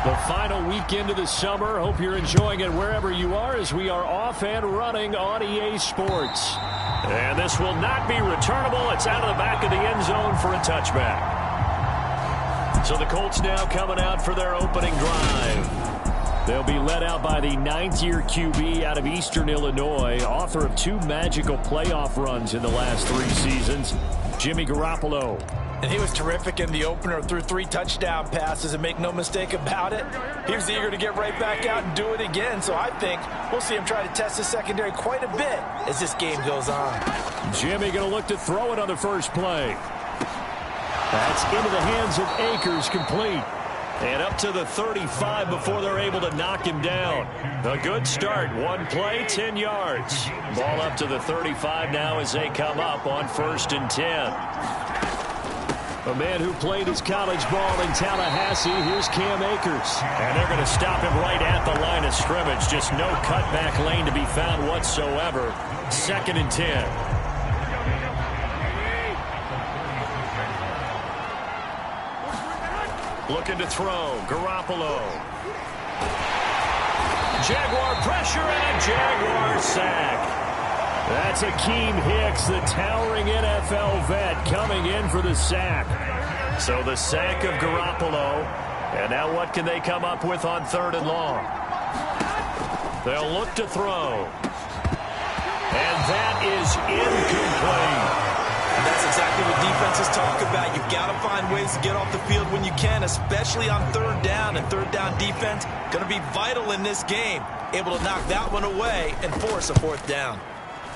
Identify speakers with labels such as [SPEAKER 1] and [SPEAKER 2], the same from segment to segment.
[SPEAKER 1] The final weekend of the summer. Hope you're enjoying it wherever you are as we are off and running on EA Sports. And this will not be returnable. It's out of the back of the end zone for a touchback. So the Colts now coming out for their opening drive. They'll be led out by the ninth-year QB out of Eastern Illinois, author of 2 magical playoff runs in the last 3 seasons, Jimmy Garoppolo.
[SPEAKER 2] And he was terrific in the opener, threw 3 touchdown passes, and make no mistake about it, he was eager to get right back out and do it again. So I think we'll see him try to test the secondary quite a bit as this game goes on.
[SPEAKER 1] Jimmy going to look to throw it on the first play. That's into the hands of Akers, complete. And up to the 35 before they're able to knock him down. A good start. 1 play, 10 yards. Ball up to the 35 now as they come up on 1st and 10. A man who played his college ball in Tallahassee. Here's Cam Akers. And they're going to stop him right at the line of scrimmage. Just no cutback lane to be found whatsoever. 2nd and 10. Looking to throw. Garoppolo. Jaguar pressure and a Jaguar sack. That's Akeem Hicks, the towering NFL vet, coming in for the sack. So the sack of Garoppolo. And now what can they come up with on 3rd and long? They'll look to throw. And that is incomplete.
[SPEAKER 2] And that's exactly what defenses talk about. You've got to find ways to get off the field when you can, especially on 3rd down. And 3rd down defense going to be vital in this game. Able to knock that one away and force a 4th down.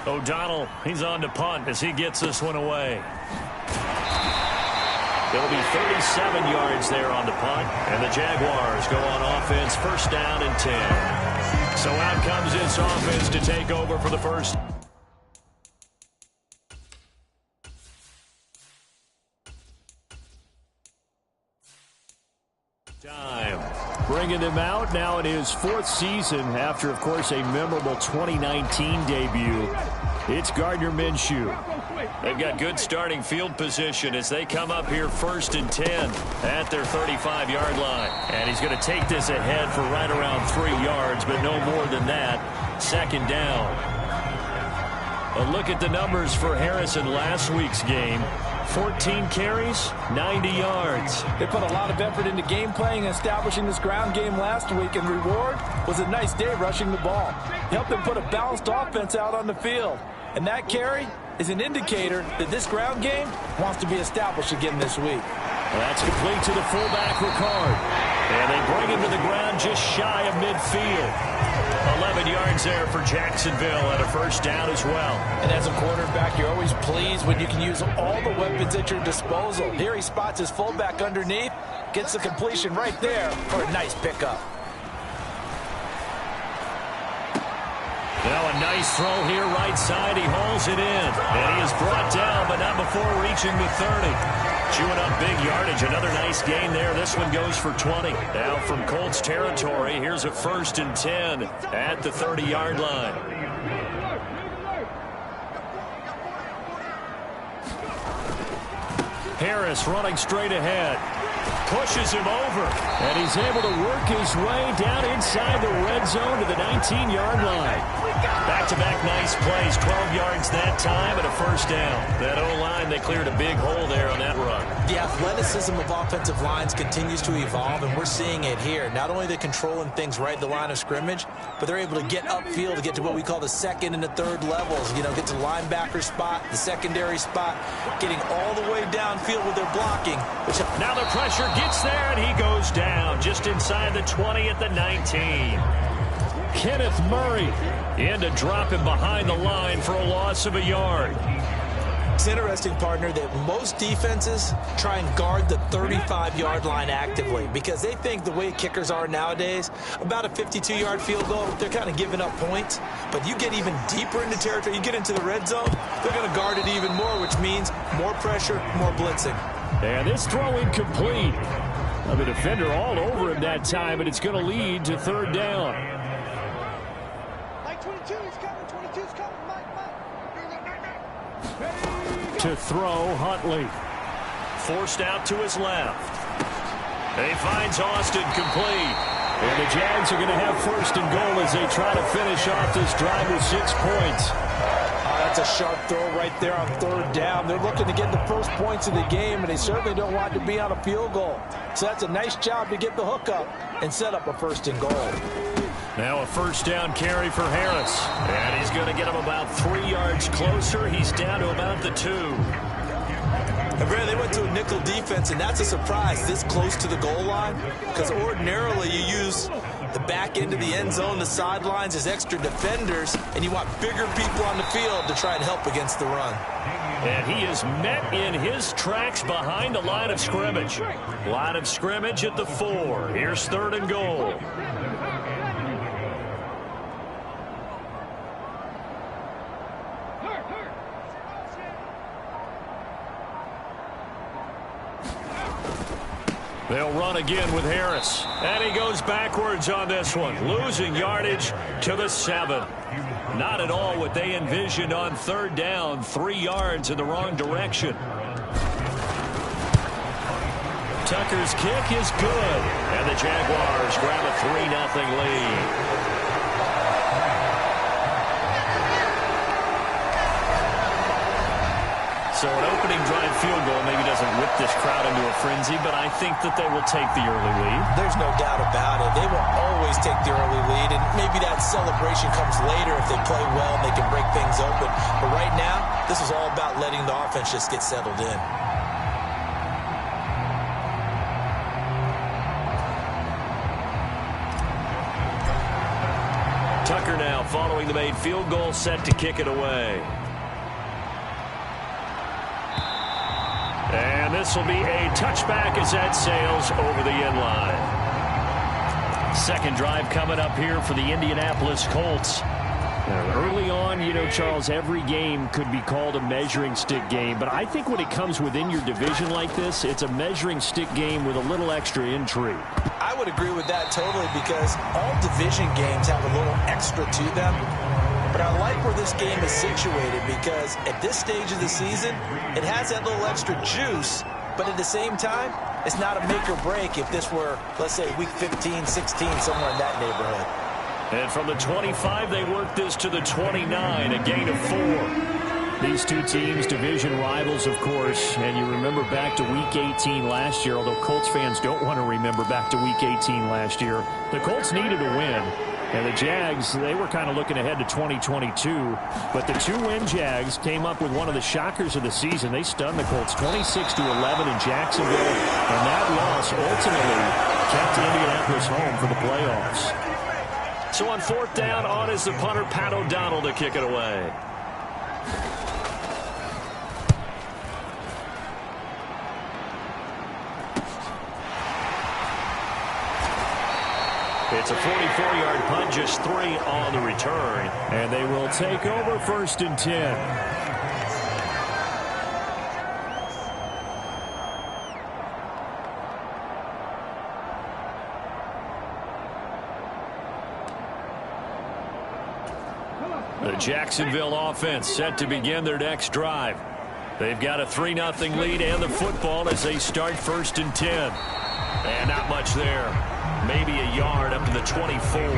[SPEAKER 1] O'Donnell, he's on to punt as he gets this one away. It'll be 37 yards there on the punt, and the Jaguars go on offense, 1st down and 10. So out comes this offense to take over for the first time. Bringing them out now in his 4th season after, of course, a memorable 2019 debut. It's Gardner Minshew. They've got good starting field position as they come up here 1st and 10 at their 35-yard line. And he's going to take this ahead for right around 3 yards, but no more than that. 2nd down. A look at the numbers for Harris in last week's game. 14 carries, 90 yards.
[SPEAKER 2] They put a lot of effort into game playing and establishing this ground game last week, and reward was a nice day rushing the ball. Helped them put a balanced offense out on the field. And that carry is an indicator that this ground game wants to be established again this week.
[SPEAKER 1] That's complete to the fullback, Ricard. And they bring him to the ground just shy of midfield. 11 yards there for Jacksonville and a 1st down as well.
[SPEAKER 2] And as a quarterback, you're always pleased when you can use all the weapons at your disposal. Here he spots his fullback underneath, gets the completion right there for a nice pickup.
[SPEAKER 1] Now a nice throw here right side. He hauls it in. And he is brought down, but not before reaching the 30. Chewing up big yardage. Another nice gain there. This one goes for 20. Now from Colts territory, here's a 1st and 10 at the 30-yard line. Harris running straight ahead. Pushes him over. And he's able to work his way down inside the red zone to the 19-yard line. Back-to-back nice plays. 12 yards that time and a 1st down. That O-line, they cleared a big hole there on that run.
[SPEAKER 2] The athleticism of offensive lines continues to evolve, and we're seeing it here. Not only are they controlling things right at the line of scrimmage, but they're able to get upfield to get to what we call the 2nd and the 3rd levels. You know, get to the linebacker spot, the secondary spot, getting all the way downfield with their blocking.
[SPEAKER 1] Now the pressure gets there, and he goes down just inside the 20 at the 19. Kenneth Murray in to drop him behind the line for a loss of a yard.
[SPEAKER 2] It's interesting, partner, that most defenses try and guard the 35-yard line actively because they think the way kickers are nowadays, about a 52-yard field goal, they're kind of giving up points. But you get even deeper into territory, you get into the red zone, they're going to guard it even more, which means more pressure, more blitzing.
[SPEAKER 1] And this throw incomplete. The defender all over him that time, and it's going to lead to 3rd down.
[SPEAKER 3] Mike 22 is coming, 22 is coming, Mike.
[SPEAKER 1] To throw, Huntley. Forced out to his left. He finds Austin complete. And the Jags are going to have first and goal as they try to finish off this drive with 6 points.
[SPEAKER 2] That's a sharp throw right there on third down. They're looking to get the first points of the game, and they certainly don't want to be on a field goal. So that's a nice job to get the hook up and set up a first and goal.
[SPEAKER 1] Now a first down carry for Harris. And he's going to get him about 3 yards closer. He's down to about the 2.
[SPEAKER 2] And Brad, they went to a nickel defense, and that's a surprise this close to the goal line, because ordinarily you use the back end of the end zone, the sidelines as extra defenders, and you want bigger people on the field to try and help against the run.
[SPEAKER 1] And he is met in his tracks behind the line of scrimmage. Line of scrimmage at the 4. Here's third and goal. They'll run again with Harris. And he goes backwards on this one, losing yardage to the 7. Not at all what they envisioned on third down. 3 yards in the wrong direction. Tucker's kick is good. And the Jaguars grab a 3-0 lead. So an opening drive field goal maybe doesn't whip this crowd into a frenzy, but I think that they will take the early lead.
[SPEAKER 2] There's no doubt about it. They will always take the early lead, and maybe that celebration comes later if they play well and they can break things open. But right now, this is all about letting the offense just get settled in.
[SPEAKER 1] Tucker now following the made field goal, set to kick it away. And this will be a touchback as that sails over the end line. Second drive coming up here for the Indianapolis Colts. Early on, you know, Charles, every game could be called a measuring stick game. But I think when it comes within your division like this, it's a measuring stick game with a little extra intrigue.
[SPEAKER 2] I would agree with that totally, because all division games have a little extra to them. But I like where this game is situated, because at this stage of the season, it has that little extra juice, but at the same time, it's not a make or break if this were, let's say, week 15, 16, somewhere in that neighborhood.
[SPEAKER 1] And from the 25, they work this to the 29, a gain of 4. These two teams, division rivals, of course, and you remember back to Week 18 last year, although Colts fans don't want to remember back to Week 18 last year. The Colts needed a win. And the Jags, they were kind of looking ahead to 2022. But the 2-win Jags came up with one of the shockers of the season. They stunned the Colts 26-11 in Jacksonville. And that loss ultimately kept Indianapolis home for the playoffs. So on fourth down, on is the punter, Pat O'Donnell, to kick it away. It's a 44-yard punt, just 3 on the return. And they will take over first and 10. The Jacksonville offense set to begin their next drive. They've got a 3-0 lead and the football as they start first and 10. And not much there. Maybe a yard up to the 24. 3-0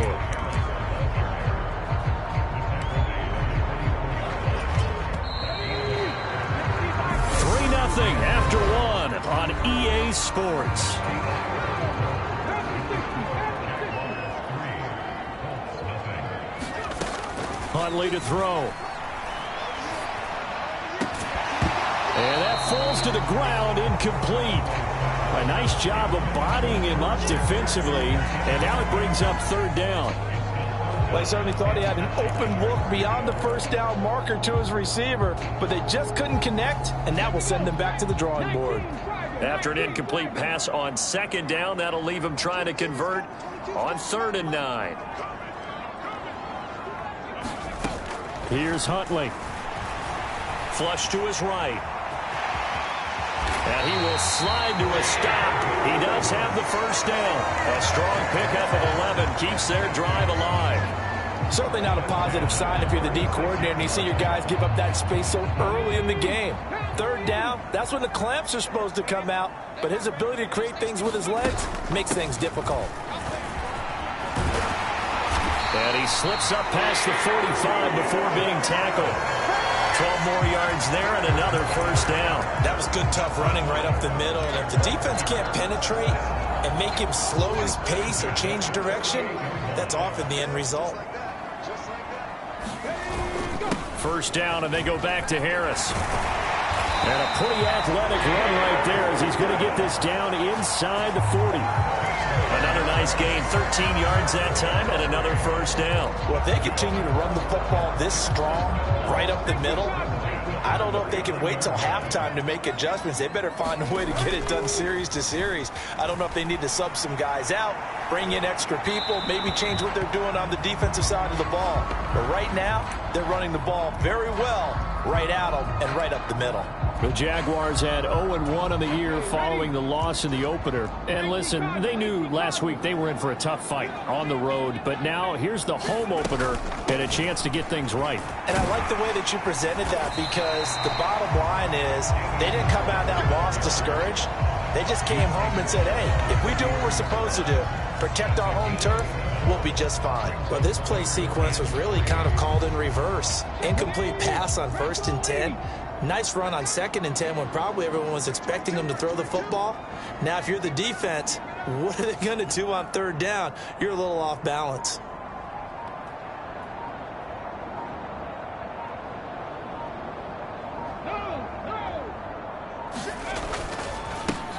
[SPEAKER 1] after 1 on EA Sports. Huntley to throw. And that falls to the ground, incomplete. A nice job of bodying him up defensively, and now it brings up third down.
[SPEAKER 2] Well, I certainly thought he had an open look beyond the first down marker to his receiver, but they just couldn't connect, and that will send them back to the drawing board.
[SPEAKER 1] After an incomplete pass on second down, that'll leave him trying to convert on 3rd and 9. Here's Huntley. Flush to his right. And he will slide to a stop. He does have the first down. A strong pickup of 11 keeps their drive alive.
[SPEAKER 2] Certainly not a positive sign if you're the D coordinator and you see your guys give up that space so early in the game. Third down, that's when the clamps are supposed to come out, but his ability to create things with his legs makes things difficult.
[SPEAKER 1] And he slips up past the 45 before being tackled. 12 more yards there and another first down.
[SPEAKER 2] That was good, tough running right up the middle. And if the defense can't penetrate and make him slow his pace or change direction, that's often the end result.
[SPEAKER 1] First down, and they go back to Harris. And a pretty athletic run right there as he's going to get this down inside the 40. Another nice gain, 13 yards that time, and another first down.
[SPEAKER 2] Well, if they continue to run the football this strong, right up the middle, I don't know if they can wait till halftime to make adjustments. They better find a way to get it done series to series. I don't know if they need to sub some guys out, bring in extra people, maybe change what they're doing on the defensive side of the ball. But right now, they're running the ball very well right at them and right up the middle.
[SPEAKER 1] The Jaguars had 0-1 on the year following the loss in the opener. And listen, they knew last week they were in for a tough fight on the road. But now here's the home opener and a chance to get things right.
[SPEAKER 2] And I like the way that you presented that, because the bottom line is they didn't come out of that loss discouraged. They just came home and said, hey, if we do what we're supposed to do, protect our home turf, we'll be just fine. Well, this play sequence was really kind of called in reverse. Incomplete pass on 1st and 10. Nice run on 2nd and 10 when probably everyone was expecting them to throw the football. Now, if you're the defense, what are they going to do on 3rd down? You're a little off balance.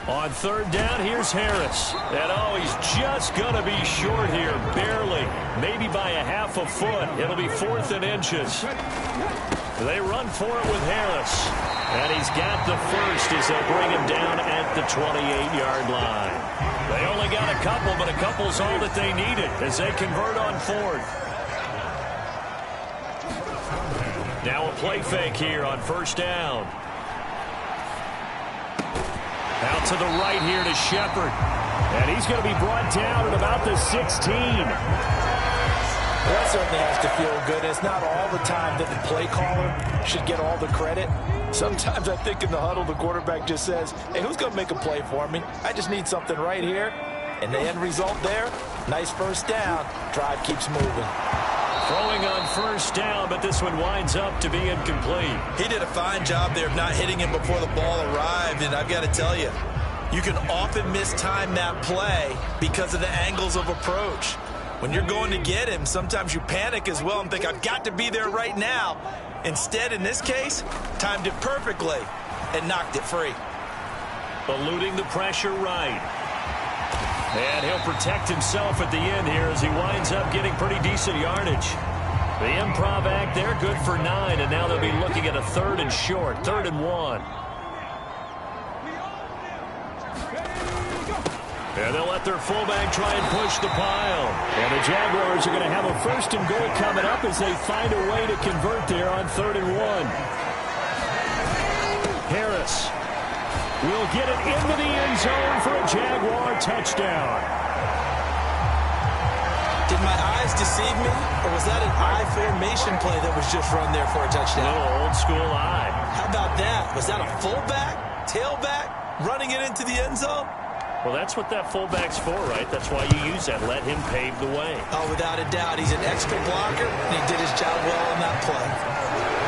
[SPEAKER 1] On 3rd down, here's Harris. And he's just going to be short here, barely. Maybe by a half a foot. It'll be 4th and inches. They run for it with Harris. And he's got the first as they'll bring him down at the 28-yard line. They only got a couple, but a couple's all that they needed as they convert on 4th. Now a play fake here on 1st down. Out to the right here to Shepard. And he's going to be brought down at about the 16.
[SPEAKER 2] Well, that certainly has to feel good. It's not all the time that the play caller should get all the credit. Sometimes I think in the huddle, the quarterback just says, hey, who's going to make a play for me? I just need something right here. And the end result there, nice first down. Drive keeps moving.
[SPEAKER 1] Throwing on 1st down, but this one winds up to be incomplete.
[SPEAKER 2] He did a fine job there of not hitting him before the ball arrived. And I've got to tell you, you can often mistime that play because of the angles of approach. When you're going to get him, sometimes you panic as well and think, I've got to be there right now. Instead, in this case, timed it perfectly and knocked it free.
[SPEAKER 1] Eluding the pressure right. And he'll protect himself at the end here as he winds up getting pretty decent yardage. The improv act, they're good for 9, and now they'll be looking at a 3rd and short, 3rd and 1. And they'll let their fullback try and push the pile. And the Jaguars are going to have a 1st and goal coming up as they find a way to convert there on 3rd and 1. Harris will get it into the end zone for a Jaguar touchdown.
[SPEAKER 2] Did my eyes deceive me, or was that an eye formation play that was just run there for a touchdown?
[SPEAKER 1] A little old school eye.
[SPEAKER 2] How about that? Was that a fullback, tailback, running it into the end zone?
[SPEAKER 1] Well, that's what that fullback's for, right? That's why you use that. Let him pave the way.
[SPEAKER 2] Oh, without a doubt. He's an extra blocker, and he did his job well on that play.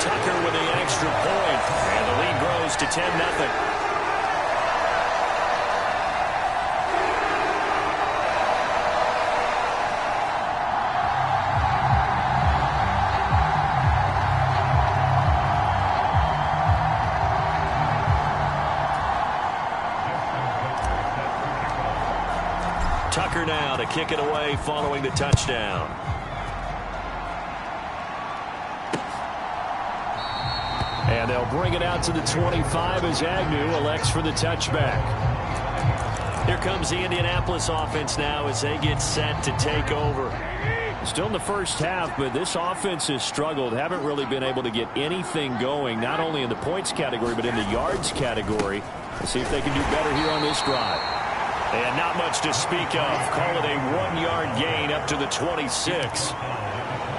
[SPEAKER 1] Tucker with the extra point, and the lead grows to 10-0. Tucker now to kick it away following the touchdown. And they'll bring it out to the 25 as Agnew elects for the touchback. Here comes the Indianapolis offense now as they get set to take over. Still in the first half, but this offense has struggled. Haven't really been able to get anything going, not only in the points category, but in the yards category. Let's see if they can do better here on this drive. And not much to speak of. Call it a 1-yard gain up to the 26.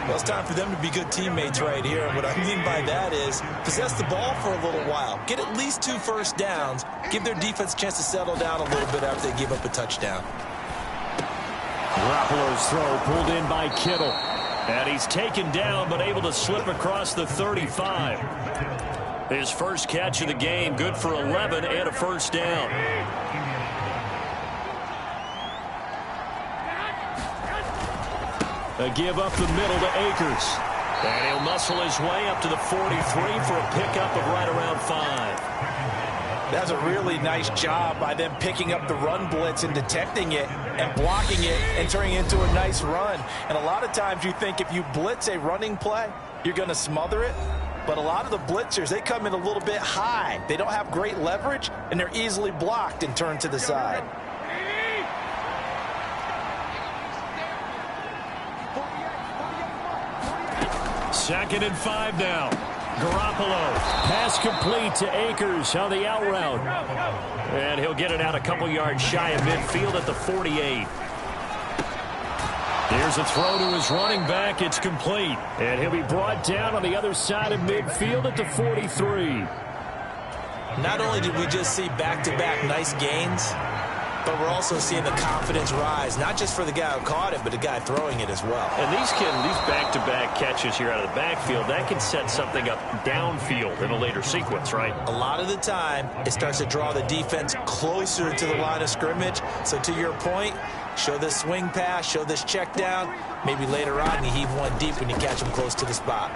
[SPEAKER 2] Well, it's time for them to be good teammates right here. And what I mean by that is possess the ball for a little while. Get at least 2 first downs. Give their defense a chance to settle down a little bit after they give up a touchdown.
[SPEAKER 1] Garoppolo's throw pulled in by Kittle. And he's taken down but able to slip across the 35. His first catch of the game, good for 11 and a first down. A give up the middle to Akers. And he'll muscle his way up to the 43 for a pickup of right around 5.
[SPEAKER 2] That's a really nice job by them picking up the run blitz and detecting it and blocking it and turning it into a nice run. And a lot of times you think if you blitz a running play, you're going to smother it. But a lot of the blitzers, they come in a little bit high. They don't have great leverage, and they're easily blocked and turned to the side.
[SPEAKER 1] Second and 5 now. Garoppolo. Pass complete to Akers on the out route. And he'll get it out a couple yards shy of midfield at the 48. Here's a throw to his running back. It's complete. And he'll be brought down on the other side of midfield at the 43.
[SPEAKER 2] Not only did we just see back-to-back nice gains, but we're also seeing the confidence rise, not just for the guy who caught it, but the guy throwing it as well.
[SPEAKER 1] And these back-to-back catches here out of the backfield, that can set something up downfield in a later sequence, right?
[SPEAKER 2] A lot of the time, it starts to draw the defense closer to the line of scrimmage. So to your point, show this swing pass, show this check down. Maybe later on you heave one deep when you catch them close to the spot.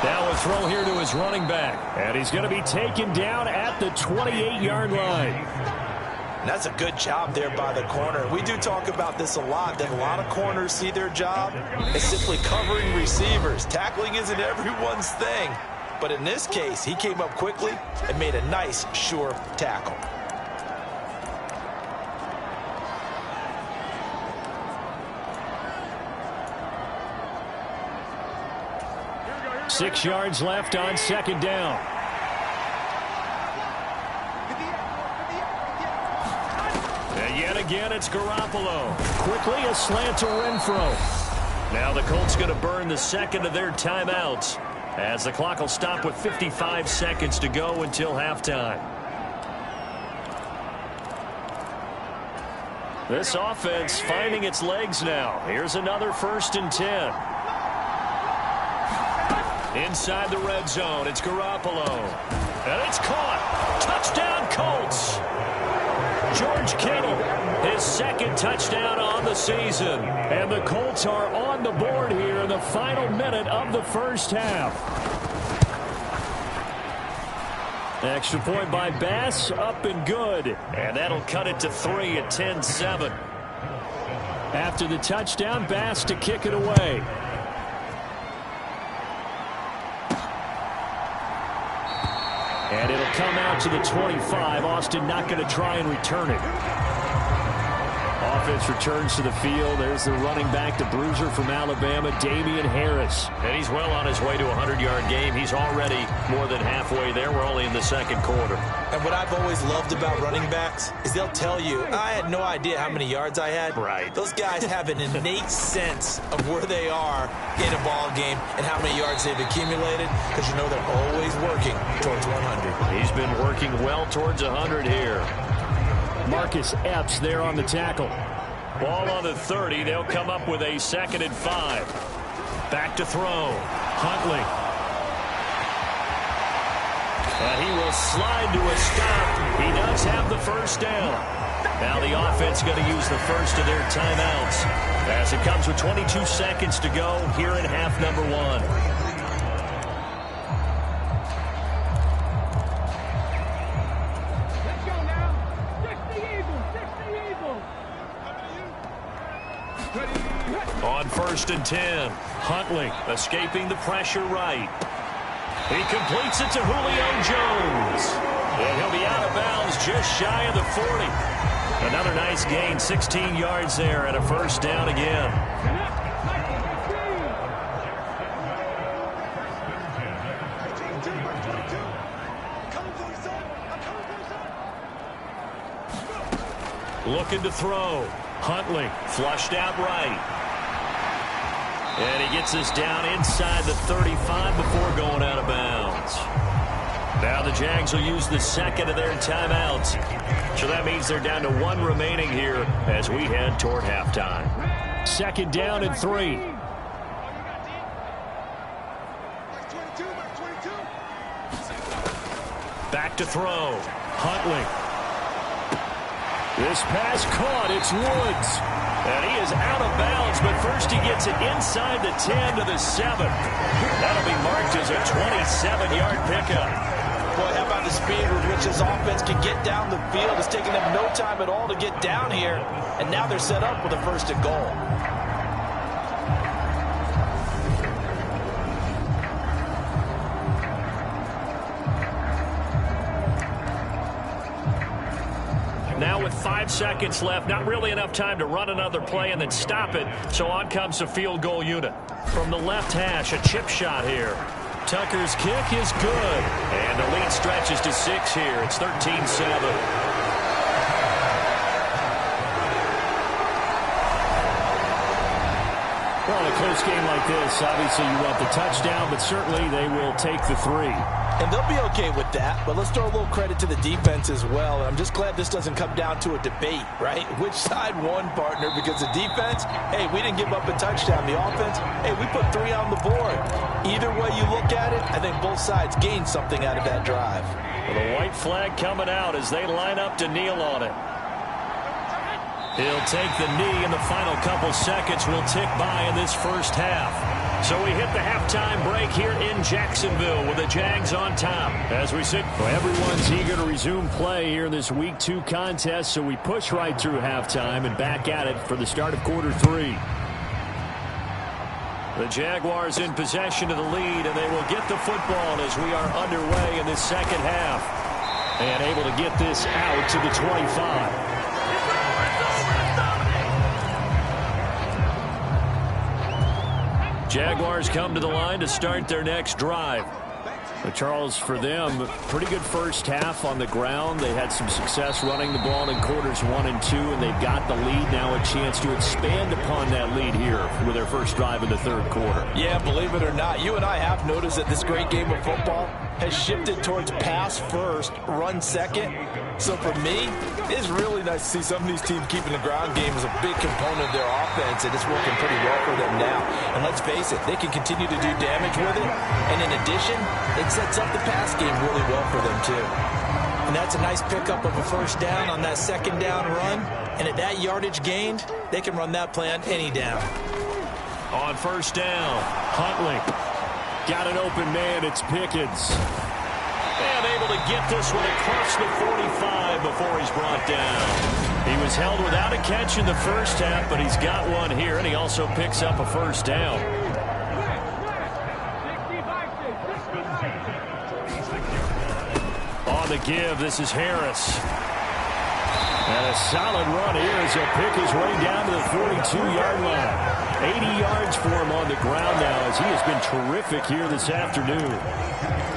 [SPEAKER 1] Now a throw here to his running back. And he's going to be taken down at the 28-yard line.
[SPEAKER 2] And that's a good job there by the corner. We do talk about this a lot, that a lot of corners see their job as simply covering receivers. Tackling isn't everyone's thing. But in this case, he came up quickly and made a nice, sure tackle.
[SPEAKER 1] Six yards left on second down. And yet again, it's Garoppolo. Quickly a slant to Renfro. Now the Colts going to burn the second of their timeouts as the clock will stop with 55 seconds to go until halftime. This offense finding its legs now. Here's another 1st and 10. Inside the red zone, it's Garoppolo. And it's caught. Touchdown, Colts. George Kittle, his second touchdown on the season. And the Colts are on the board here in the final minute of the first half. Extra point by Bass, up and good. And that'll cut it to 3 at 10-7. After the touchdown, Bass to kick it away. And it'll come out to the 25. Austin not going to try and return it. Offense returns to the field. There's the running back, the bruiser from Alabama, Damian Harris. And he's well on his way to a 100-yard game. He's already more than halfway there. We're only in the second quarter.
[SPEAKER 2] And what I've always loved about running backs is they'll tell you, I had no idea how many yards I had.
[SPEAKER 1] Right.
[SPEAKER 2] Those guys have an innate sense of where they are in a ball game and how many yards they've accumulated, because you know they're always working towards 100.
[SPEAKER 1] He's been working well towards 100 here. Marcus Epps there on the tackle. Ball on the 30. They'll come up with a 2nd and 5. Back to throw. Huntley. And he will slide to a stop. He does have the first down. Now the offense going to use the first of their timeouts as it comes with 22 seconds to go here in half number 1. On 1st and 10, Huntley escaping the pressure right. He completes it to Julio Jones. And he'll be out of bounds just shy of the 40. Another nice gain, 16 yards there and a first down again. Looking to throw. Huntley flushed out right. And he gets us down inside the 35 before going out of bounds. Now the Jags will use the second of their timeouts. So that means they're down to 1 remaining here as we head toward halftime. 2nd down and 3. Back to throw. Huntley. This pass caught. It's Woods. And he is out of bounds, but first he gets it inside the 10 to the 7. That'll be marked as a 27-yard pickup.
[SPEAKER 2] Boy, how about the speed with which this offense can get down the field? It's taking them no time at all to get down here, and now they're set up with a 1st and goal.
[SPEAKER 1] Now with 5 seconds left, not really enough time to run another play and then stop it. So on comes the field goal unit. From the left hash, a chip shot here. Tucker's kick is good. And the lead stretches to 6 here. It's 13-7. Well, in a close game like this, obviously you want the touchdown, but certainly they will take the 3.
[SPEAKER 2] And they'll be okay with that, but let's throw a little credit to the defense as well. I'm just glad this doesn't come down to a debate, right? Which side won, partner? Because the defense, hey, we didn't give up a touchdown. The offense, hey, we put 3 on the board. Either way you look at it, I think both sides gained something out of that drive.
[SPEAKER 1] Well, the white flag coming out as they line up to kneel on it. He'll take the knee, and the final couple seconds will tick by in this first half. So we hit the halftime break here in Jacksonville with the Jags on top. As we sit, well, everyone's eager to resume play here in this Week 2 contest, so we push right through halftime and back at it for the start of quarter 3. The Jaguars in possession of the lead, and they will get the football as we are underway in this second half. And able to get this out to the 25. Jaguars come to the line to start their next drive. But Charles, for them, pretty good first half on the ground. They had some success running the ball in quarters 1 and 2, and they've got the lead now, a chance to expand upon that lead here with their first drive in the 3rd quarter.
[SPEAKER 2] Yeah, believe it or not, you and I have noticed that this great game of football has shifted towards pass first, run second. So for me, it's really nice to see some of these teams keeping the ground game as a big component of their offense, and it's working pretty well for them now. And let's face it, they can continue to do damage with it. And in addition, it sets up the pass game really well for them too. And that's a nice pickup of a 1st down on that 2nd down run. And at that yardage gained, they can run that play on any down.
[SPEAKER 1] On 1st down, Huntley got an open man. It's Pickens. And able to get this one across the 45 before he's brought down. He was held without a catch in the first half, but he's got one here, and he also picks up a 1st down. On the give, this is Harris. And a solid run here as he'll pick his way down to the 42-yard line. 80 yards for him on the ground now as he has been terrific here this afternoon.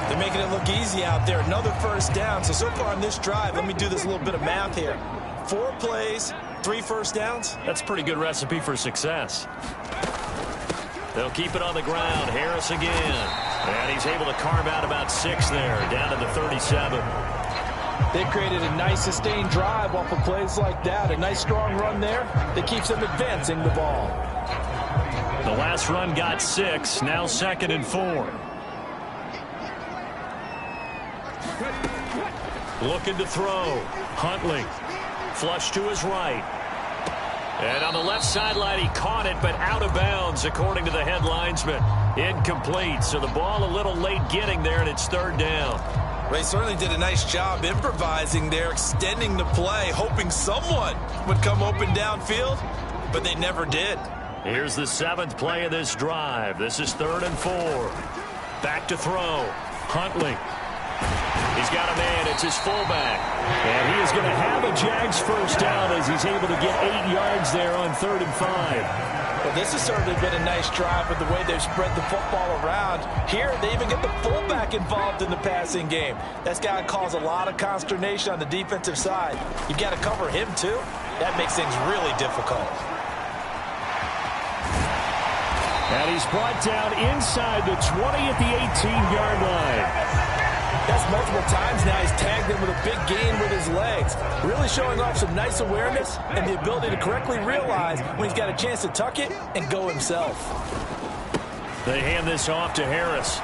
[SPEAKER 2] They're making it look easy out there. Another 1st down. So far on this drive, let me do this little bit of math here. 4 plays, 3 1st downs.
[SPEAKER 1] That's a pretty good recipe for success. They'll keep it on the ground. Harris again. And he's able to carve out about 6 there, down to the 37.
[SPEAKER 2] They created a nice sustained drive off of plays like that. A nice strong run there that keeps them advancing the ball.
[SPEAKER 1] The last run got 6. Now 2nd and 4. Looking to throw. Huntley. Flush to his right. And on the left sideline, he caught it, but out of bounds, according to the head linesman. Incomplete. So the ball a little late getting there, and it's 3rd down.
[SPEAKER 2] Ray certainly did a nice job improvising there, extending the play, hoping someone would come open downfield, but they never did.
[SPEAKER 1] Here's the 7th play of this drive. This is 3rd and 4. Back to throw. Huntley. He's got a man. It's his fullback. And he is going to have a Jags 1st down as he's able to get 8 yards there on 3rd and 5.
[SPEAKER 2] Well, this has certainly been a nice drive with the way they've spread the football around. Here, they even get the fullback involved in the passing game. That's got to cause a lot of consternation on the defensive side. You've got to cover him, too. That makes things really difficult.
[SPEAKER 1] And he's brought down inside the 20 at the 18-yard line.
[SPEAKER 2] That's multiple times now. He's tagged him with a big gain with his legs. Really showing off some nice awareness and the ability to correctly realize when he's got a chance to tuck it and go himself.
[SPEAKER 1] They hand this off to Harris.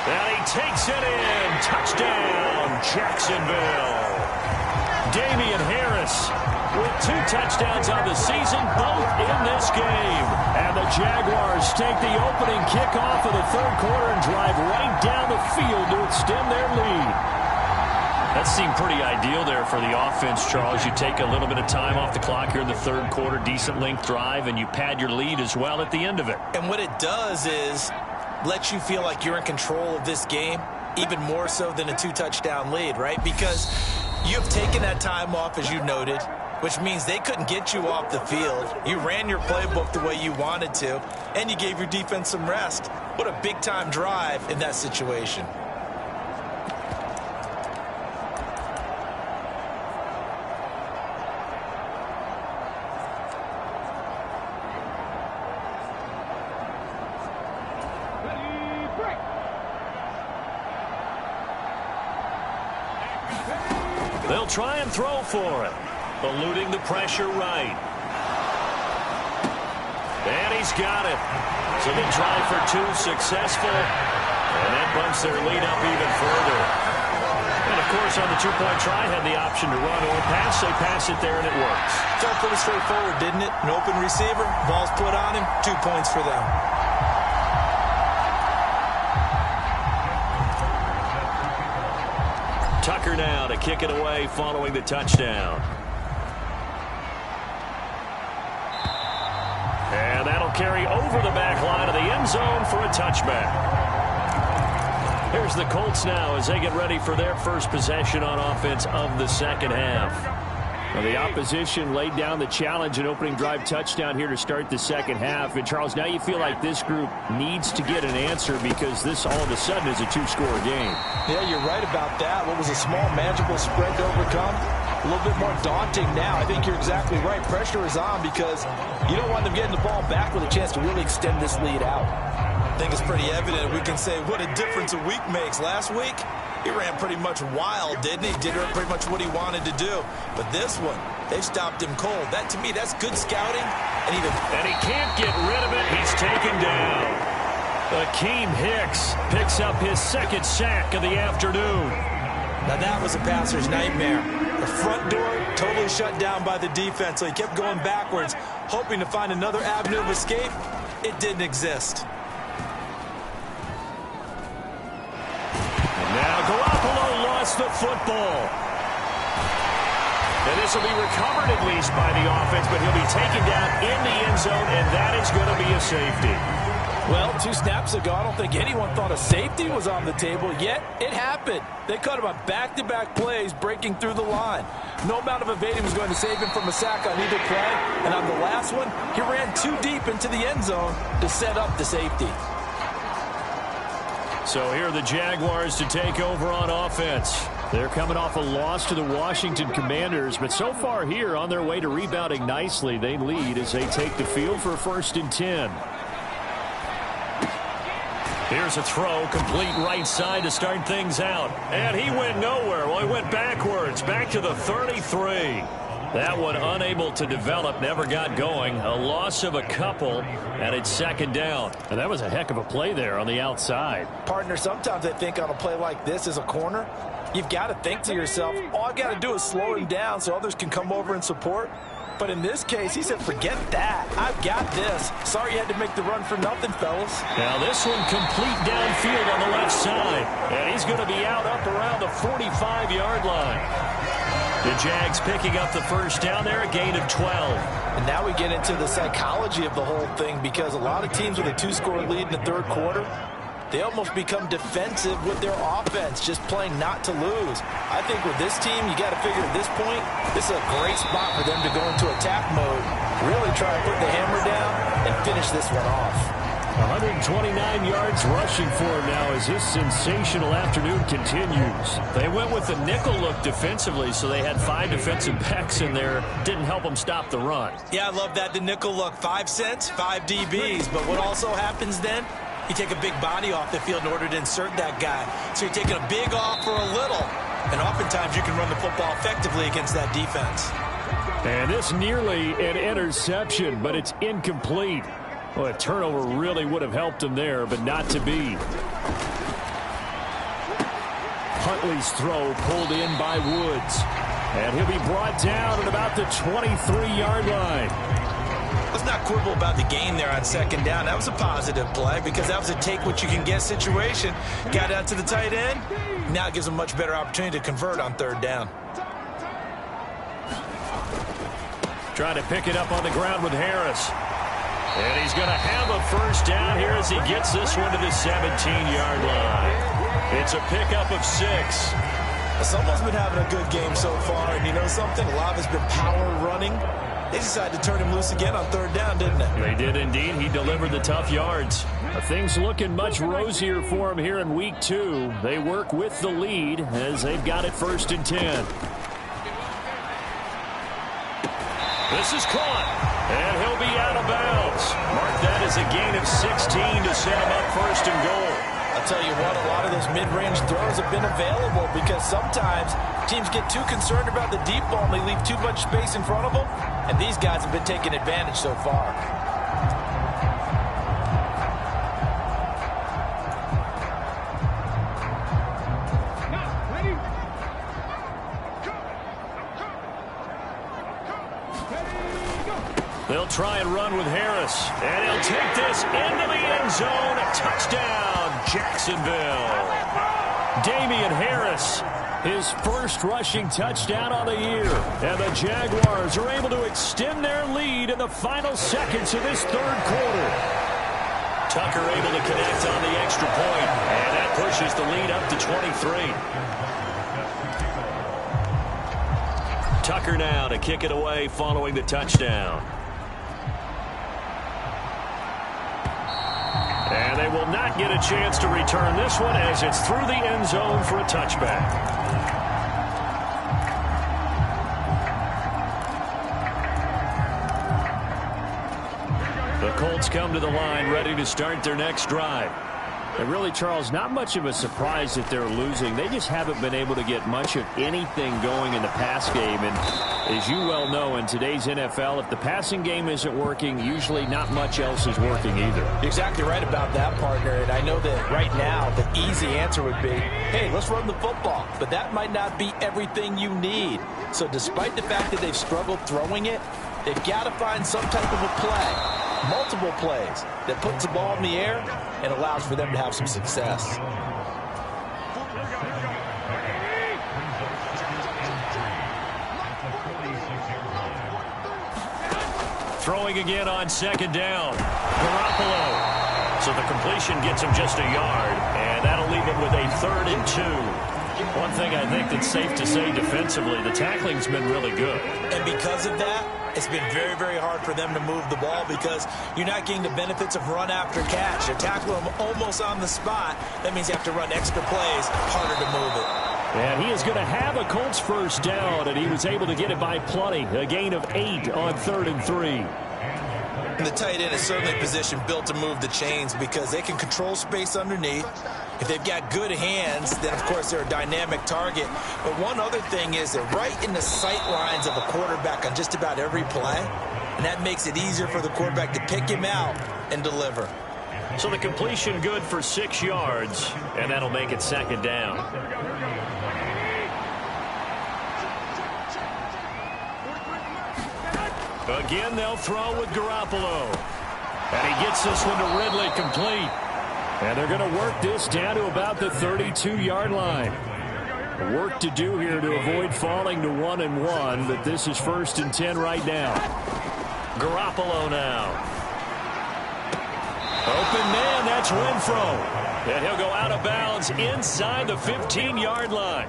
[SPEAKER 1] And he takes it in. Touchdown, Jacksonville. Damian Harris with 2 touchdowns on the season, both in this game. And the Jaguars take the opening kickoff of the third quarter and drive right down the field to extend their lead. That seemed pretty ideal there for the offense, Charles. You take a little bit of time off the clock here in the third quarter, decent length drive, and you pad your lead as well at the end of it.
[SPEAKER 2] And what it does is let you feel like you're in control of this game, even more so than a 2-touchdown lead, right? Because you have taken that time off, as you noted, which means they couldn't get you off the field. You ran your playbook the way you wanted to, and you gave your defense some rest. What a big-time drive in that situation.
[SPEAKER 1] They'll try and throw for it. Eluding the pressure right. And he's got it. So they try for 2, successful. And that bumps their lead up even further. And, of course, on the 2-point try, had the option to run or pass. They pass it there, and it works.
[SPEAKER 2] Felt pretty straightforward, didn't it? An open receiver, ball's put on him, 2 points for them.
[SPEAKER 1] Tucker now to kick it away following the touchdown. And that'll carry over the back line of the end zone for a touchback. Here's the Colts now as they get ready for their first possession on offense of the second half. Well, the opposition laid down the challenge, an opening drive touchdown here to start the second half. And, Charles, now you feel like this group needs to get an answer because this all of a sudden is a 2-score game.
[SPEAKER 2] Yeah, you're right about that. What was a small, manageable spread to overcome? A little bit more daunting now. I think you're exactly right. Pressure is on because you don't want them getting the ball back with a chance to really extend this lead out. I think it's pretty evident. We can say what a difference a week makes. Last week, he ran pretty much wild, didn't he? Did pretty much what he wanted to do. But this one, they stopped him cold. That, to me, that's good scouting. And
[SPEAKER 1] he can't get rid of it. He's taken down. Akeem Hicks picks up his second sack of the afternoon.
[SPEAKER 2] Now that was a passer's nightmare. The front door totally shut down by the defense, so he kept going backwards, hoping to find another avenue of escape. It didn't exist.
[SPEAKER 1] Now Garoppolo lost the football. And this will be recovered at least by the offense, but he'll be taken down in the end zone, and that is going to be a safety.
[SPEAKER 2] Well, 2 snaps ago, I don't think anyone thought a safety was on the table, yet it happened. They caught him on back-to-back plays breaking through the line. No amount of evading was going to save him from a sack on either play, and on the last one, he ran too deep into the end zone to set up the safety.
[SPEAKER 1] So here are the Jaguars to take over on offense. They're coming off a loss to the Washington Commanders, but so far here on their way to rebounding nicely. They lead as they take the field for 1st and 10. Here's a throw, complete right side to start things out. And he went nowhere. Well, he went backwards, back to the 33. That one unable to develop, never got going. A loss of a couple, and it's 2nd down. And that was a heck of a play there on the outside.
[SPEAKER 2] Partner, sometimes I think on a play like this as a corner, you've got to think to yourself, all I've got to do is slow him down so others can come over and support. But in this case, he said, forget that. I've got this. Sorry you had to make the run for nothing, fellas.
[SPEAKER 1] Now this one complete downfield on the left side. And he's going to be out up around the 45-yard line. The Jags picking up the first down there, a gain of 12.
[SPEAKER 2] And now we get into the psychology of the whole thing because a lot of teams with a 2-score lead in the third quarter, they almost become defensive with their offense, just playing not to lose. I think with this team, you got to figure at this point, this is a great spot for them to go into attack mode, really try and put the hammer down and finish this one off.
[SPEAKER 1] 129 yards rushing for him now as this sensational afternoon continues. They went with the nickel look defensively, so they had 5 defensive backs in there. Didn't help them stop the run.
[SPEAKER 2] Yeah, I love that, the nickel look. 5 cents, 5 DBs. But what also happens then, you take a big body off the field in order to insert that guy. So you're taking a big off for a little. And oftentimes you can run the football effectively against that defense.
[SPEAKER 1] And this nearly an interception, but it's incomplete. Well, a turnover really would have helped him there, but not to be. Huntley's throw pulled in by Woods. And he'll be brought down at about the 23-yard line.
[SPEAKER 2] Let's not quibble about the gain there on second down. That was a positive play because that was a take-what-you-can-get situation. Got out to the tight end. Now it gives them a much better opportunity to convert on third down.
[SPEAKER 1] Trying to pick it up on the ground with Harris. And he's going to have a first down here as he gets this one to the 17-yard line. It's a pickup of 6.
[SPEAKER 2] Someone's been having a good game so far, and you know something? A lot has been power running. They decided to turn him loose again on third down, didn't they?
[SPEAKER 1] They did indeed. He delivered the tough yards. Things looking much rosier for him here in week 2. They work with the lead as they've got it 1st and 10. This is caught, and he'll be out of bounds. Mark that as a gain of 16 to set him up 1st and goal.
[SPEAKER 2] I'll tell you what, a lot of those mid-range throws have been available because sometimes teams get too concerned about the deep ball and they leave too much space in front of them, and these guys have been taking advantage so far.
[SPEAKER 1] They'll try and run with Harris. And he'll take this into the end zone. A touchdown, Jacksonville. Damian Harris, his first rushing touchdown on the year. And the Jaguars are able to extend their lead in the final seconds of this 3rd quarter. Tucker able to connect on the extra point. And that pushes the lead up to 23. Tucker now to kick it away following the touchdown. And they will not get a chance to return this one as it's through the end zone for a touchback. The Colts come to the line ready to start their next drive. And really, Charles, not much of a surprise that they're losing. They just haven't been able to get much of anything going in the pass game. And as you well know, in today's NFL, if the passing game isn't working, usually not much else is working either.
[SPEAKER 2] You're exactly right about that, partner. And I know that right now the easy answer would be, hey, let's run the football. But that might not be everything you need. So despite the fact that they've struggled throwing it, they've got to find some type of a play. Multiple plays that puts the ball in the air and allows for them to have some success.
[SPEAKER 1] Throwing again on 2nd down. Garoppolo. So the completion gets him just a yard, and that'll leave him with a 3rd and 2. One thing I think that's safe to say defensively, the tackling's been really good.
[SPEAKER 2] And because of that, it's been very, very hard for them to move the ball because you're not getting the benefits of run after catch. They're tackling them almost on the spot. That means you have to run extra plays, harder to move it.
[SPEAKER 1] And he is going to have a Colts first down, and he was able to get it by plenty. A gain of 8 on 3rd and 3.
[SPEAKER 2] And the tight end is certainly a position built to move the chains because they can control space underneath. If they've got good hands, then, of course, they're a dynamic target. But one other thing is they're right in the sight lines of a quarterback on just about every play. And that makes it easier for the quarterback to pick him out and deliver.
[SPEAKER 1] So the completion good for 6 yards, and that'll make it 2nd down. Again, they'll throw with Garoppolo. And he gets this one to Ridley complete. And they're going to work this down to about the 32-yard line. Work to do here to avoid falling to 1-1, but this is 1st and 10 right now. Garoppolo now. Open man, that's Renfro. And he'll go out of bounds inside the 15-yard line.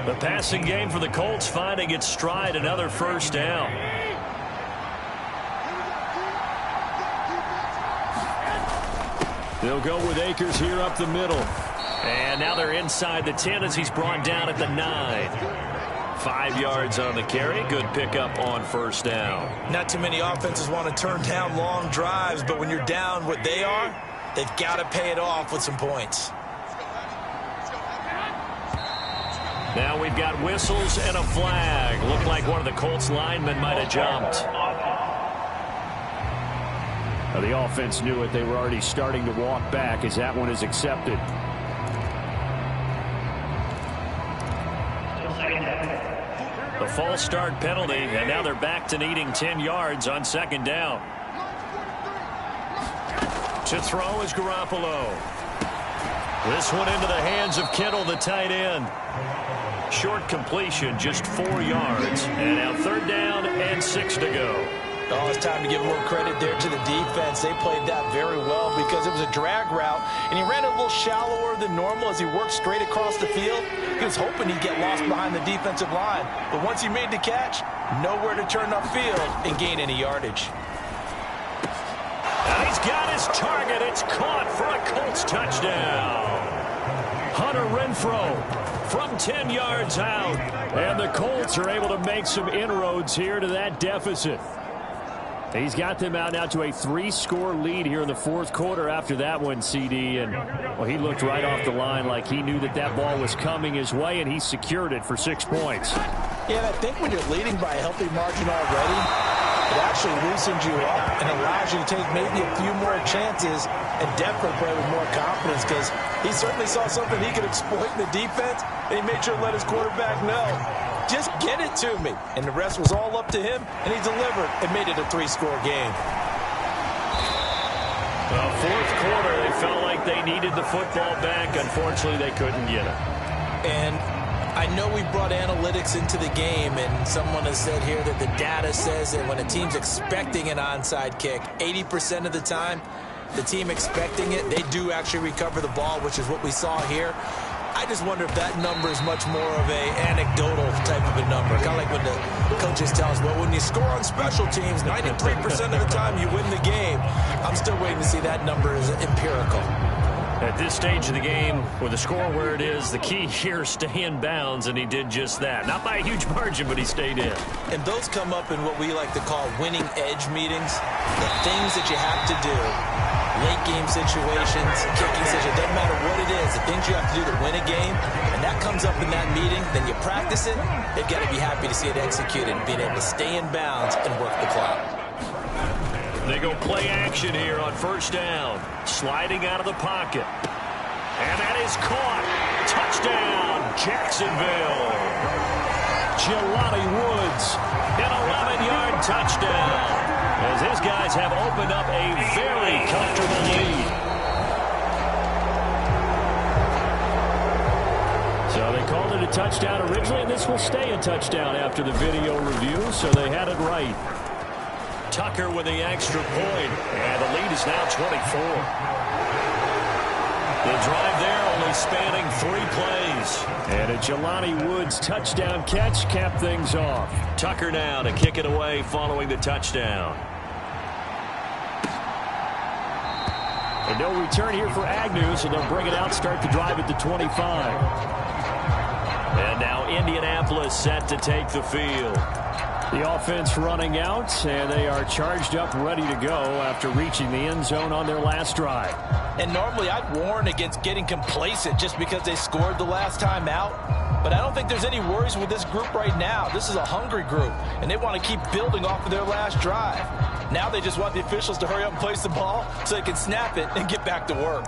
[SPEAKER 1] The passing game for the Colts finding its stride, another first down. They'll go with Akers here up the middle. And now they're inside the 10 as he's brought down at the 9. 5 yards on the carry. Good pickup on first down.
[SPEAKER 2] Not too many offenses want to turn down long drives, but when you're down what they are, they've got to pay it off with some points.
[SPEAKER 1] Now we've got whistles and a flag. Looked like one of the Colts linemen might have jumped.
[SPEAKER 4] The offense knew it. They were already starting to walk back as that one is accepted.
[SPEAKER 1] The false start penalty, and now they're back to needing 10 yards on second down. To throw is Garoppolo. This one into the hands of Kittle, the tight end. Short completion, just 4 yards. And now third down and 6 to go.
[SPEAKER 2] Oh, it's time to give more credit there to the defense. They played that very well because it was a drag route, and he ran a little shallower than normal as he worked straight across the field. He was hoping he'd get lost behind the defensive line, but once he made the catch, nowhere to turn upfield and gain any yardage.
[SPEAKER 1] And he's got his target. It's caught for a Colts touchdown. Hunter Renfrow from 10 yards out, and the Colts are able to make some inroads here to that deficit. He's got them out now to a 3-score lead here in the fourth quarter after that one, CD. And, well, he looked right off the line like he knew that that ball was coming his way, and he secured it for 6 points.
[SPEAKER 2] Yeah, and I think when you're leading by a healthy margin already, it actually loosens you up and allows you to take maybe a few more chances and definitely play with more confidence because he certainly saw something he could exploit in the defense, and he made sure to let his quarterback know. Just get it to me. And the rest was all up to him, and he delivered and made it a 3-score game.
[SPEAKER 1] The fourth quarter, they felt like they needed the football back. Unfortunately, they couldn't get it.
[SPEAKER 2] And I know we brought analytics into the game, and someone has said here that the data says that when a team's expecting an onside kick, 80% of the time, the team expecting it, they do actually recover the ball, which is what we saw here. I just wonder if that number is much more of a anecdotal type of a number. Kind of like when the coaches tell us, well, when you score on special teams, 93% of the time you win the game. I'm still waiting to see that number is empirical.
[SPEAKER 1] At this stage of the game, with the score where it is, the key here is stay in bounds, and he did just that. Not by a huge margin, but he stayed in.
[SPEAKER 2] And those come up in what we like to call winning edge meetings. The things that you have to do, late game situations, kicking situations, doesn't matter what it is, the things you have to do to win a game, and that comes up in that meeting, then you practice it, they've got to be happy to see it executed, being able to stay in bounds and work the clock.
[SPEAKER 1] They go play action here on first down. Sliding out of the pocket. And that is caught. Touchdown, Jacksonville. Jelani Woods, an 11-yard touchdown. As his guys have opened up a very comfortable lead. So they called it a touchdown originally, and this will stay a touchdown after the video review, so they had it right. Tucker with the extra point, and the lead is now 24. The drive there only spanning 3 plays.
[SPEAKER 4] And a Jelani Woods touchdown catch capped things off.
[SPEAKER 1] Tucker now to kick it away following the touchdown.
[SPEAKER 4] And no return here for Agnew, so they'll bring it out, start the drive at the 25.
[SPEAKER 1] And now Indianapolis set to take the field.
[SPEAKER 4] The offense running out, and they are charged up, ready to go after reaching the end zone on their last drive.
[SPEAKER 2] And normally I'd warn against getting complacent just because they scored the last time out. But I don't think there's any worries with this group right now. This is a hungry group, and they want to keep building off of their last drive. Now they just want the officials to hurry up and place the ball so they can snap it and get back to work.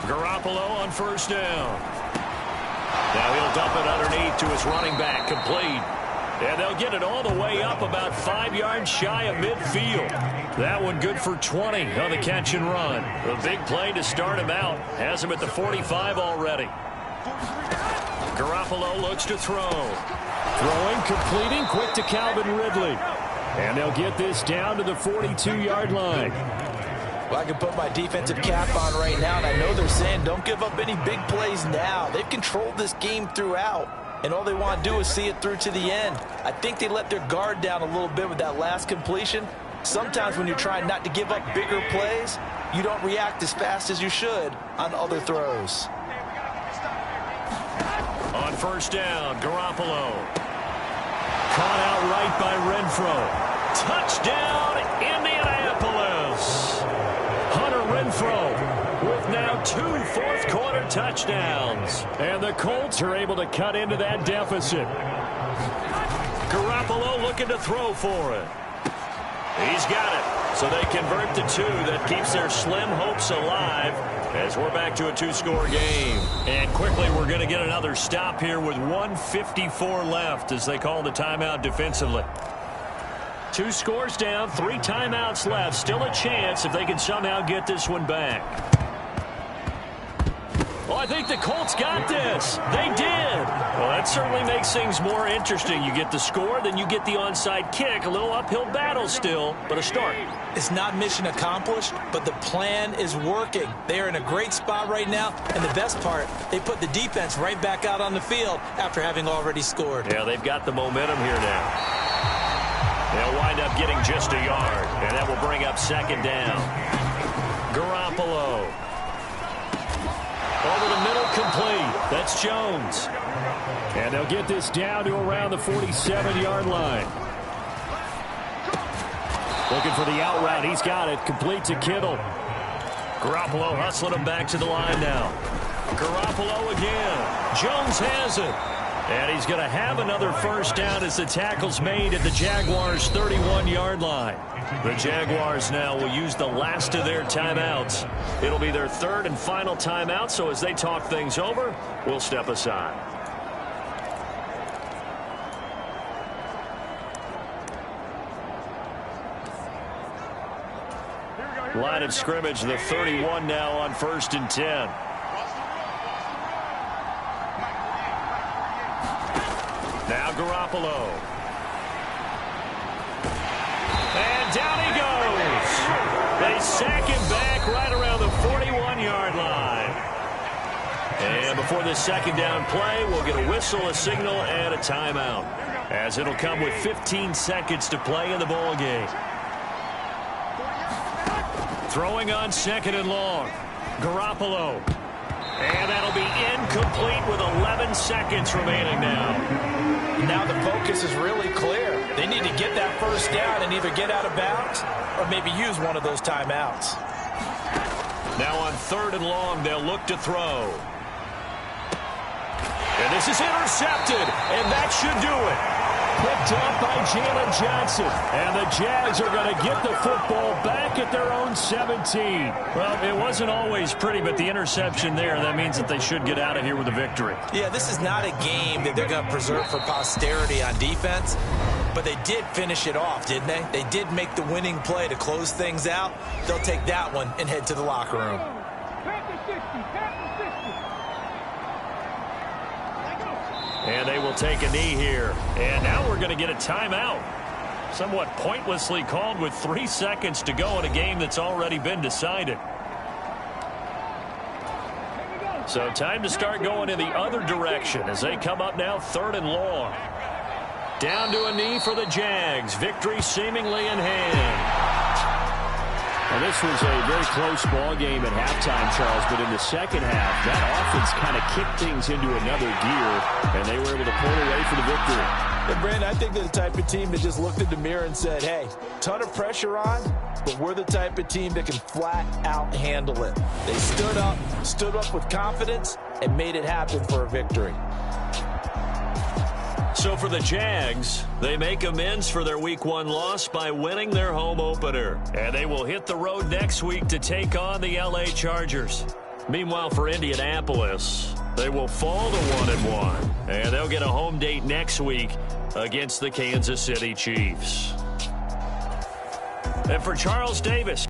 [SPEAKER 1] Garoppolo on first down. Now he'll dump it underneath to his running back, complete. And they'll get it all the way up about 5 yards shy of midfield. That one good for 20 on the catch and run. A big play to start him out. Has him at the 45 already. Garoppolo looks to throw.
[SPEAKER 4] Throwing, completing, quick to Calvin Ridley. And they'll get this down to the 42-yard line.
[SPEAKER 2] Well, I can put my defensive cap on right now, and I know they're saying don't give up any big plays now. They've controlled this game throughout, and all they want to do is see it through to the end. I think they let their guard down a little bit with that last completion. Sometimes when you're trying not to give up bigger plays, you don't react as fast as you should on other throws.
[SPEAKER 1] On first down, Garoppolo. Caught out right by Renfro. Touchdown, Indianapolis. Hunter Renfro with now 2 fourth-quarter touchdowns. And the Colts are able to cut into that deficit. Garoppolo looking to throw for it. He's got it. So they convert to 2. That keeps their slim hopes alive as we're back to a 2-score game. And quickly we're going to get another stop here with 1:54 left as they call the timeout defensively. 2 scores down, 3 timeouts left. Still a chance if they can somehow get this one back. Well, I think the Colts got this. They did. Well, that certainly makes things more interesting. You get the score, then you get the onside kick. A little uphill battle still, but a start.
[SPEAKER 2] It's not mission accomplished, but the plan is working. They are in a great spot right now, and the best part, they put the defense right back out on the field after having already scored.
[SPEAKER 1] Yeah, they've got the momentum here now. They'll wind up getting just a yard, and that will bring up second down. Garoppolo. Over the middle, complete. That's Jones.
[SPEAKER 4] And they'll get this down to around the 47-yard line. Looking for the out route. He's got it. Complete to Kittle.
[SPEAKER 1] Garoppolo hustling him back to the line now. Garoppolo again. Jones has it. And he's going to have another first down as the tackle's made at the Jaguars' 31-yard line. The Jaguars now will use the last of their timeouts. It'll be their 3rd and final timeout, so as they talk things over, we'll step aside. Line of scrimmage, the 31 now on 1st and 10. Now Garoppolo. And down he goes. They sack him back right around the 41-yard line. And before this second down play, we'll get a whistle, a signal, and a timeout, as it'll come with 15 seconds to play in the ball game. Throwing on 2nd and long. Garoppolo. And that'll be incomplete with 11 seconds remaining now.
[SPEAKER 2] Now the focus is really clear. They need to get that first down and either get out of bounds or maybe use one of those timeouts.
[SPEAKER 1] Now on 3rd and long, they'll look to throw. And this is intercepted, and that should do it.
[SPEAKER 4] Picked up by Jalen Johnson. And the Jags are going to get the football back at their own 17.
[SPEAKER 1] Well, it wasn't always pretty, but the interception there, that means that they should get out of here with a victory.
[SPEAKER 2] Yeah, this is not a game that they're going to preserve for posterity on defense, but they did finish it off, didn't they? They did make the winning play to close things out. They'll take that one and head to the locker room.
[SPEAKER 1] And they will take a knee here. And now we're going to get a timeout. Somewhat pointlessly called with 3 seconds to go in a game that's already been decided. So time to start going in the other direction as they come up now 3rd and long. Down to a knee for the Jags. Victory seemingly in hand.
[SPEAKER 4] Well, this was a very close ball game at halftime, Charles, but in the second half, that offense kind of kicked things into another gear, and they were able to pull away for the victory.
[SPEAKER 2] And Brandon, I think they're the type of team that just looked in the mirror and said, hey, ton of pressure on, but we're the type of team that can flat out handle it. They stood up with confidence, and made it happen for a victory.
[SPEAKER 1] So for the Jags, they make amends for their Week 1 loss by winning their home opener. And they will hit the road next week to take on the LA Chargers. Meanwhile, for Indianapolis, they will fall to 1-1. And they'll get a home date next week against the Kansas City Chiefs. And for Charles Davis.